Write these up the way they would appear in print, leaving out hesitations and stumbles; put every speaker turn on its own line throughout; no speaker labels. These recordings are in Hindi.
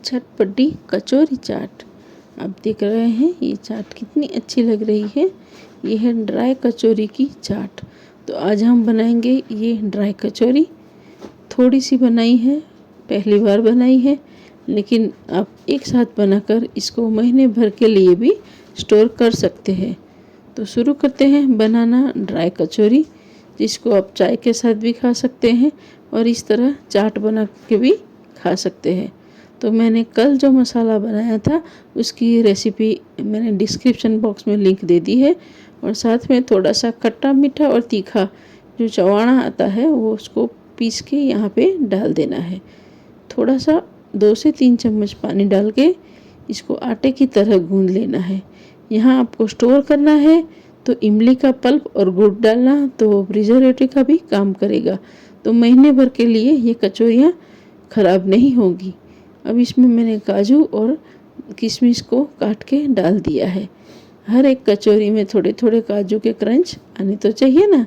झटपटी कचौरी चाट। आप देख रहे हैं ये चाट कितनी अच्छी लग रही है। ये है ड्राई कचौरी की चाट। तो आज हम बनाएंगे ये ड्राई कचौरी। थोड़ी सी बनाई है, पहली बार बनाई है, लेकिन आप एक साथ बनाकर इसको महीने भर के लिए भी स्टोर कर सकते हैं। तो शुरू करते हैं बनाना ड्राई कचौरी, जिसको आप चाय के साथ भी खा सकते हैं और इस तरह चाट बना के भी खा सकते हैं। तो मैंने कल जो मसाला बनाया था उसकी रेसिपी मैंने डिस्क्रिप्शन बॉक्स में लिंक दे दी है, और साथ में थोड़ा सा खट्टा मीठा और तीखा जो चवाना आता है वो उसको पीस के यहाँ पे डाल देना है। थोड़ा सा 2 से 3 चम्मच पानी डाल के इसको आटे की तरह गूंद लेना है। यहाँ आपको स्टोर करना है तो इमली का पल्प और गुड़ डालना, तो प्रिजर्वेटिव का भी काम करेगा। तो महीने भर के लिए ये कचौरियाँ ख़राब नहीं होगी। अब इसमें मैंने काजू और किशमिश को काट के डाल दिया है। हर एक कचौरी में थोड़े थोड़े काजू के क्रंच आने तो चाहिए ना।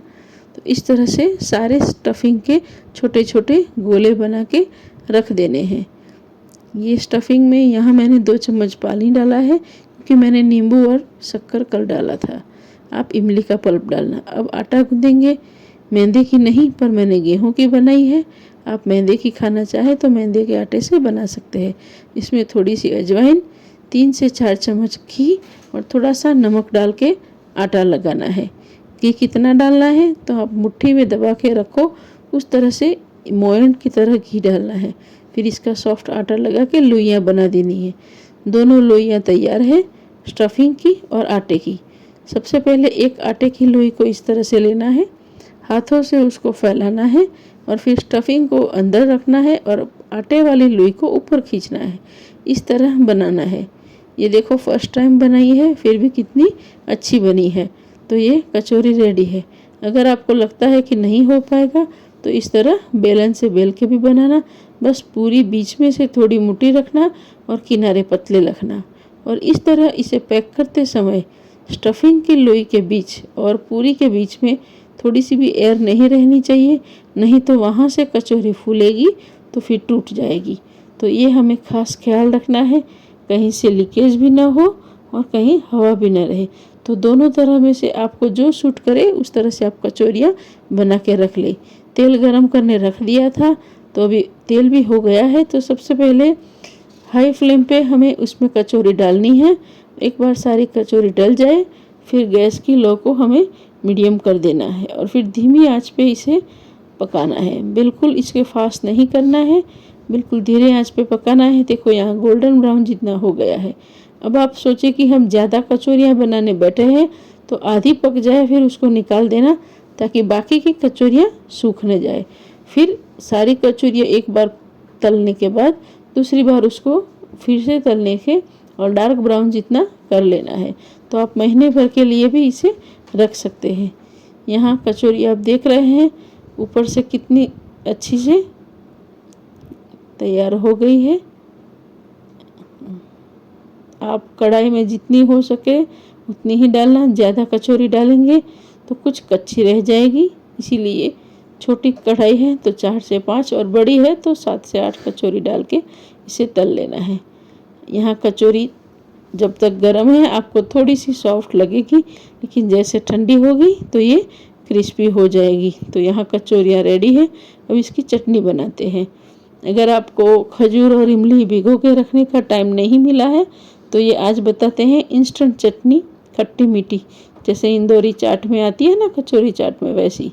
तो इस तरह से सारे स्टफिंग के छोटे छोटे गोले बना के रख देने हैं। ये स्टफिंग में यहाँ मैंने 2 चम्मच पानी डाला है, क्योंकि मैंने नींबू और शक्कर कल डाला था। आप इमली का पल्प डालना। अब आटा गूंदेंगे, मैदे की नहीं पर मैंने गेहूं की बनाई है। आप मैदे की खाना चाहे तो मैदे के आटे से बना सकते हैं। इसमें थोड़ी सी अजवाइन, 3 से 4 चम्मच घी और थोड़ा सा नमक डाल के आटा लगाना है। घी कितना डालना है तो आप मुट्ठी में दबा के रखो, उस तरह से मोयन की तरह घी डालना है। फिर इसका सॉफ्ट आटा लगा के लोइयाँ बना देनी है। दोनों लोइयाँ तैयार है, स्टफिंग की और आटे की। सबसे पहले एक आटे की लोई को इस तरह से लेना है, हाथों से उसको फैलाना है और फिर स्टफिंग को अंदर रखना है और आटे वाली लोई को ऊपर खींचना है। इस तरह बनाना है। ये देखो फर्स्ट टाइम बनाई है, फिर भी कितनी अच्छी बनी है। तो ये कचौरी रेडी है। अगर आपको लगता है कि नहीं हो पाएगा तो इस तरह बेलन से बेल के भी बनाना। बस पूरी बीच में से थोड़ी मोटी रखना और किनारे पतले रखना, और इस तरह इसे पैक करते समय स्टफिंग की लोई के बीच और पूरी के बीच में थोड़ी सी भी एयर नहीं रहनी चाहिए, नहीं तो वहाँ से कचौरी फूलेगी तो फिर टूट जाएगी। तो ये हमें खास ख्याल रखना है, कहीं से लीकेज भी ना हो और कहीं हवा भी ना रहे। तो दोनों तरह में से आपको जो सूट करे उस तरह से आप कचौरियाँ बना के रख ले। तेल गरम करने रख दिया था, तो अभी तेल भी हो गया है। तो सबसे पहले हाई फ्लेम पे हमें उसमें कचौरी डालनी है। एक बार सारी कचौरी डल जाए फिर गैस की लो को हमें मीडियम कर देना है और फिर धीमी आंच पे इसे पकाना है। बिल्कुल इसके फास्ट नहीं करना है, बिल्कुल धीरे आंच पे पकाना है। देखो यहाँ गोल्डन ब्राउन जितना हो गया है। अब आप सोचे कि हम ज़्यादा कचौरियाँ बनाने बैठे हैं तो आधी पक जाए फिर उसको निकाल देना, ताकि बाकी की कचौरियाँ सूख न जाए। फिर सारी कचौरियाँ एक बार तलने के बाद दूसरी बार उसको फिर से तलने के और डार्क ब्राउन जितना कर लेना है। तो आप महीने भर के लिए भी इसे रख सकते हैं। यहाँ कचौरी आप देख रहे हैं ऊपर से कितनी अच्छी से तैयार हो गई है। आप कढ़ाई में जितनी हो सके उतनी ही डालना। ज़्यादा कचौरी डालेंगे तो कुछ कच्ची रह जाएगी, इसीलिए छोटी कढ़ाई है तो 4 से 5 और बड़ी है तो 7 से 8 कचौरी डाल के इसे तल लेना है। यहाँ कचौरी जब तक गर्म है आपको थोड़ी सी सॉफ्ट लगेगी, लेकिन जैसे ठंडी होगी तो ये क्रिस्पी हो जाएगी। तो यहाँ कचौरियाँ रेडी है। अब इसकी चटनी बनाते हैं। अगर आपको खजूर और इमली भिगो के रखने का टाइम नहीं मिला है तो ये आज बताते हैं इंस्टेंट चटनी, खट्टी मीठी, जैसे इंदौरी चाट में आती है ना कचौरी चाट में, वैसी।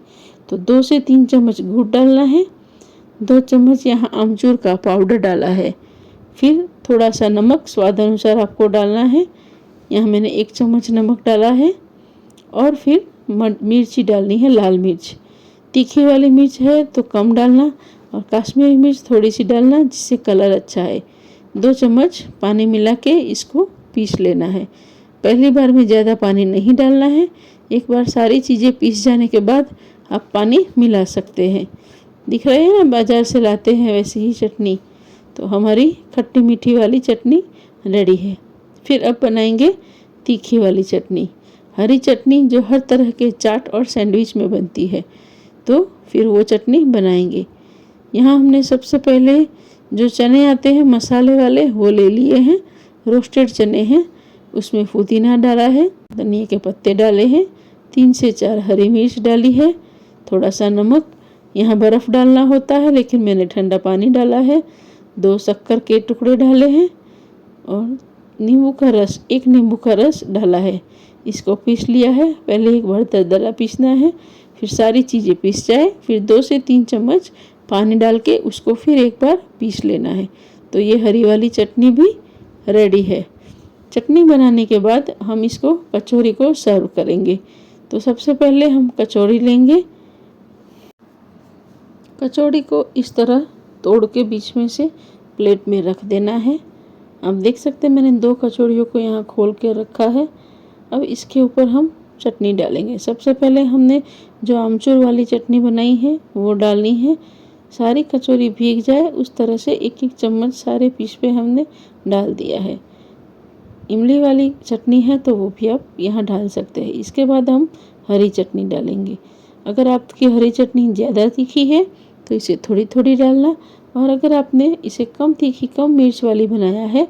तो 2 से 3 चम्मच गुड़ डालना है। 2 चम्मच यहाँ आमचूर का पाउडर डाला है। फिर थोड़ा सा नमक स्वाद अनुसार आपको डालना है। यहाँ मैंने 1 चम्मच नमक डाला है। और फिर मिर्ची डालनी है, लाल मिर्च। तीखी वाली मिर्च है तो कम डालना, और कश्मीरी मिर्च थोड़ी सी डालना जिससे कलर अच्छा है। 2 चम्मच पानी मिला के इसको पीस लेना है। पहली बार में ज़्यादा पानी नहीं डालना है। एक बार सारी चीज़ें पीस जाने के बाद आप पानी मिला सकते हैं। दिख रहे हैं ना, बाज़ार से लाते हैं वैसी ही चटनी। तो हमारी खट्टी मीठी वाली चटनी रेडी है। फिर अब बनाएंगे तीखी वाली चटनी, हरी चटनी जो हर तरह के चाट और सैंडविच में बनती है। तो फिर वो चटनी बनाएंगे। यहाँ हमने सबसे पहले जो चने आते हैं मसाले वाले वो ले लिए हैं, रोस्टेड चने हैं, उसमें पुदीना डाला है, धनिया के पत्ते डाले हैं, 3 से 4 हरी मिर्च डाली है, थोड़ा सा नमक, यहाँ बर्फ़ डालना होता है लेकिन मैंने ठंडा पानी डाला है, 2 शक्कर के टुकड़े डाले हैं और नींबू का रस, 1 नींबू का रस डाला है। इसको पीस लिया है। पहले एक बार दरदरा पीसना है, फिर सारी चीज़ें पीस जाए, फिर 2 से 3 चम्मच पानी डाल के उसको फिर एक बार पीस लेना है। तो ये हरी वाली चटनी भी रेडी है। चटनी बनाने के बाद हम इसको कचौरी को सर्व करेंगे। तो सबसे पहले हम कचौरी लेंगे। कचौड़ी को इस तरह तोड़ के बीच में से प्लेट में रख देना है। आप देख सकते हैं मैंने 2 कचौड़ियों को यहाँ खोल के रखा है। अब इसके ऊपर हम चटनी डालेंगे। सबसे पहले हमने जो आमचूर वाली चटनी बनाई है वो डालनी है। सारी कचौरी भीग जाए उस तरह से 1-1 चम्मच सारे पीस पे हमने डाल दिया है। इमली वाली चटनी है तो वो भी आप यहाँ डाल सकते हैं। इसके बाद हम हरी चटनी डालेंगे। अगर आपकी हरी चटनी ज़्यादा तीखी है तो इसे थोड़ी थोड़ी डालना, और अगर आपने इसे कम तीखी कम मिर्च वाली बनाया है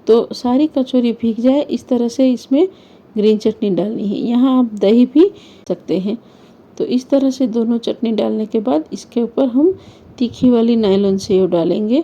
तो सारी कचौरी भीग जाए इस तरह से इसमें ग्रीन चटनी डालनी है। यहाँ आप दही भी सकते हैं। तो इस तरह से दोनों चटनी डालने के बाद इसके ऊपर हम तीखी वाली नायलॉन सेव डालेंगे।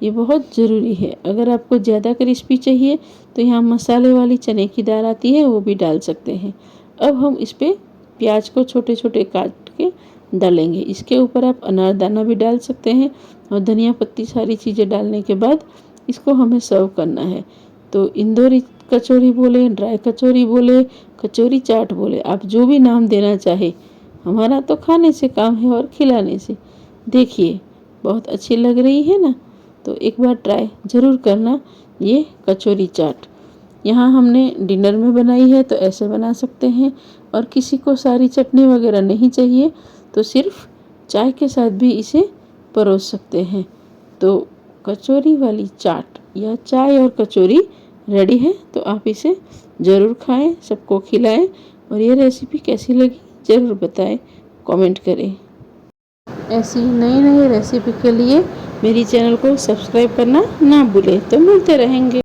ये बहुत ज़रूरी है। अगर आपको ज़्यादा क्रिस्पी चाहिए तो यहाँ मसाले वाली चने की दाल आती है वो भी डाल सकते हैं। अब हम इस पर प्याज को छोटे छोटे काट के डालेंगे। इसके ऊपर आप अनारदाना भी डाल सकते हैं और धनिया पत्ती, सारी चीज़ें डालने के बाद इसको हमें सर्व करना है। तो इंदौरी कचौरी बोले, ड्राई कचौरी बोले, कचौरी चाट बोले, आप जो भी नाम देना चाहे, हमारा तो खाने से काम है और खिलाने से। देखिए बहुत अच्छी लग रही है ना। तो एक बार ट्राई ज़रूर करना ये कचौरी चाट। यहाँ हमने डिनर में बनाई है तो ऐसे बना सकते हैं, और किसी को सारी चटनी वगैरह नहीं चाहिए तो सिर्फ चाय के साथ भी इसे परोस सकते हैं। तो कचौरी वाली चाट या चाय और कचौरी रेडी है। तो आप इसे ज़रूर खाएं, सबको खिलाएं, और ये रेसिपी कैसी लगी ज़रूर बताएं, कमेंट करें। ऐसी नई नई रेसिपी के लिए मेरी चैनल को सब्सक्राइब करना ना भूलें। तो मिलते रहेंगे।